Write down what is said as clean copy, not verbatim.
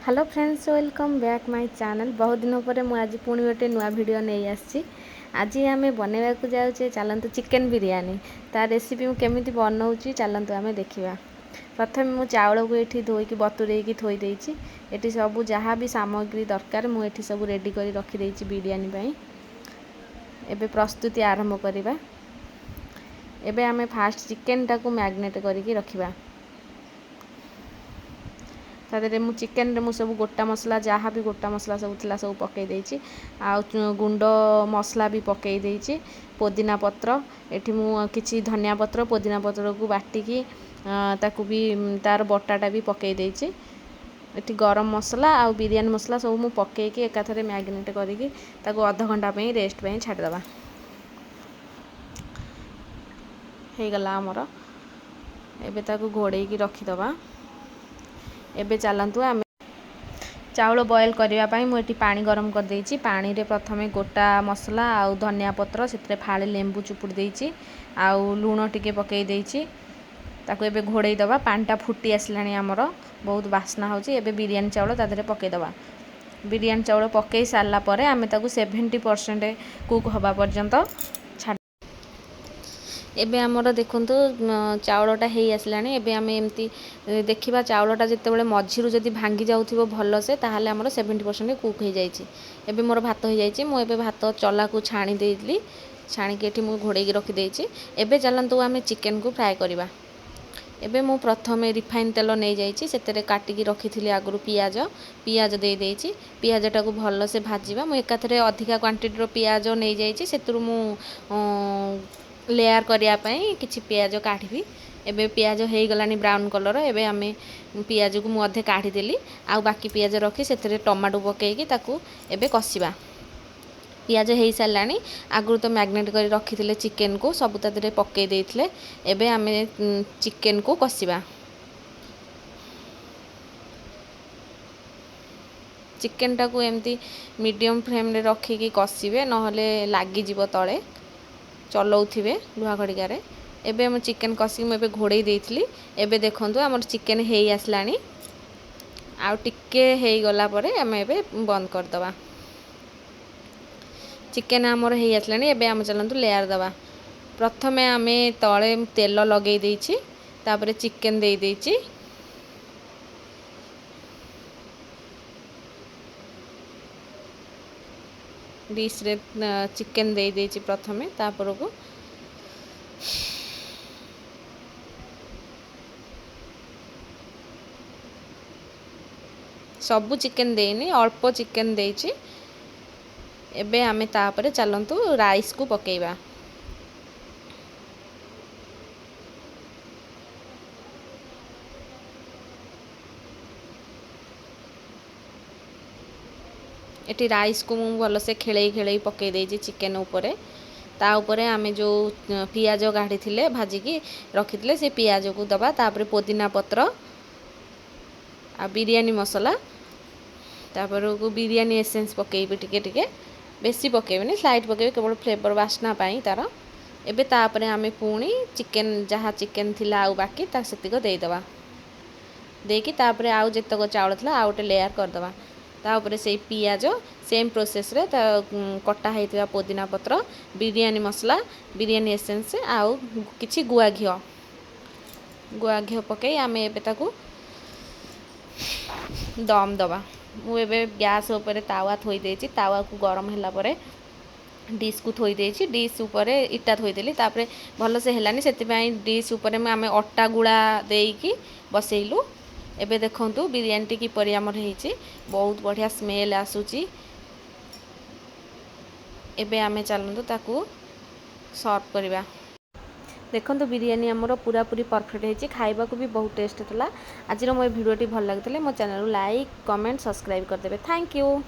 Hello friends, welcome back my channel. बहुत दिन पर मुझे पुणी गोटे नुआ वीडियो नहीं आसी। आज आम बनवा जाऊे, चलतु चिकेन बिरियानी। तार रेसिपी मुझे बनाऊँगी, चलतु आम देखा। प्रथम मु चाउल को ये धोईकी बतुरेकी थोदे। ये सब जहाँ भी सामग्री दरकार मुझे सब रेडी कर रखीदे बिरियानी। एबे प्रस्तुति आरंभ करवा। एबे आम फास्ट चिकेन टाको मैग्नेट करके रखा। तादरे मु चिकेन रे मु सब गोटा मसला जहाँ भी गोटा मसला सब थिला सब पकई देछि। आ गुंड मसला भी पकई देछि। पुदीना पत्र एठी मु किछि धनिया पत्र पुदीना पत्र को बाटिकी ताकू भी तार बटाटा भी पकई देछि। एठी गरम मसला आ बिरयानी मसला सब मु पकईकी एकाथरे मैग्नेट करिकी ताकू आधा घंटा पे रेस्ट पे छाड़ दबा। हे गला हमर एबे ताकू घोड़े की रखी दबा। एबे चलतु आम चाउल बॉयल करने मुझे पानी गरम कर देछि। पानी रे प्रथमे गोटा मसला आउ धनिया पत्र से फाड़े लेंबू चुपुड़ देछि आउ लूण टिके पकई देछि। ताको एबे घोड़े दबा। पानीटा फुटी आसलानी आमर बहुत बास्ना होछि। एबे बिरयानी चाउल तादरे पकई दबा। बिरयानी चाउल पकई सारला परे आमे ताकू 70% कुक हवा पर्यंत छाड़। एबे आमर देखंतु चाउलटा हेई आसलानी। एबे आमे एमती देखिबा चाउलटा जेतेबेले मझिरु जदि भांगी जाउथिबो भल से ताहाले आमर 70% कुक हो जाइछि। एबे मोर भात हो जाइछि। मु एबे भात चला को छाणी देइली। छाणी के एठी मु घोड़ेकी रखी देइछि। एबे चलंतु आमे चिकेन को फ्राई करबा। एबे मु प्रथमे रिफाइन तेल नहीं जाइछि। सेतेरे काटिकी रखिथिली आगुरु पियाज दे देइछि। पियाजटा को भल से भाजीबा। मु एकाथरे अधिका क्वांटिटी रो पियाज नहीं जाइछि। सेतुरु मु लेयर करिया पई किछि पियाज काढिबी। एबे पियाज हेई गलानी ब्राउन कलर। एबे आमे पियाज को मु अधे काढी देली आ बाकी पियाज रखी सेतरे टमाटो पकेइकी ताकू एबे कसिबा। पियाज हेई सारलानी। आगुरु तो मैग्नेट कर रखिथिले चिकेन को सब तादरे पकई देइथिले। एबे आमे चिकेन को कसिबा। चिकेन टाकू एमती मीडियम फ्लेम रे रखिकी कसिबे नहले लागी जिवो तळे चलाउथिबे लुहा खड़िकारे। एबे हम चिकेन कसिकी मुझे घोड़े देइथिली। एबे देखंतु हमर चिकेन हेई आसलानी। आ टिके हेई गला परे आमे एबे बंद कर दबा। चिकेन हमर हेई आसलानी। एबे हम चलंतु लेयर दबा। प्रथमे आमे तळे तेल लगेई देइछि। तापरे चिकेन देई देइछि। डिश रे चिकेन देई देइछि प्रथमे तापर को सबु चिकेन देनी अल्प चिकेन देइछि। एबे आमे तापरे चलंतु राइस को पकेइबा। एटी राइस को मु भल से खेलई खेलई पकई देइछि चिकेन ऊपर। ता ऊपर आमे जो पियाज गाढ़ी थिले भाजिकी रखिथिले से पियाज को दबा। तापरे पुदीना पत्र आ बिरयानी मसला तापर को बिरयानी एसेंस पकेइबे टिके टिके बेसी पकेइबेनी स्लाइड पकेइबे केवल फ्लेवर बास्ना पाई तार। एबे तापरे आमे पुणी चिकेन जहाँ चिकेन थिला आउ बाकी ता सेतिको देई दबा। देकी तापरे आउ जेतको चाउल थिला आउ गोटे लेयर कर दबा। ता ऊपर से पियाज सेम प्रोसेस रे ता कटा हेतिबा पुदीना पत्र बिरयानी मसला बिरयानी एसेंस आउ किछि गुआ घिओ पकई आमे एबे ताकू दम दबा। मु एबे गैस ऊपर तावा थोई देछि। तावा को गरम होला परे डिश को थोई देछि। डिश ऊपर इटा थोई देली। तापरे भल से हेलानी सेति पई डिश ऊपर आमे अट्टा गुळा देइकी बसेइलु। एबे देखंतु बिरयानी टी किपरि हमर हेछि। बहुत बढ़िया स्मेल आसुची। एबे आमे चलंतु ताकू सर्व करबा। देखंतु बिरयानी हमर पूरा पूरी परफेक्ट हेछि। खाइबा को भी बहुत टेस्ट थला। आज रो मो वीडियो टी भल लागतले मो चैनल को लाइक कमेंट सब्सक्राइब कर देबे। Thank you.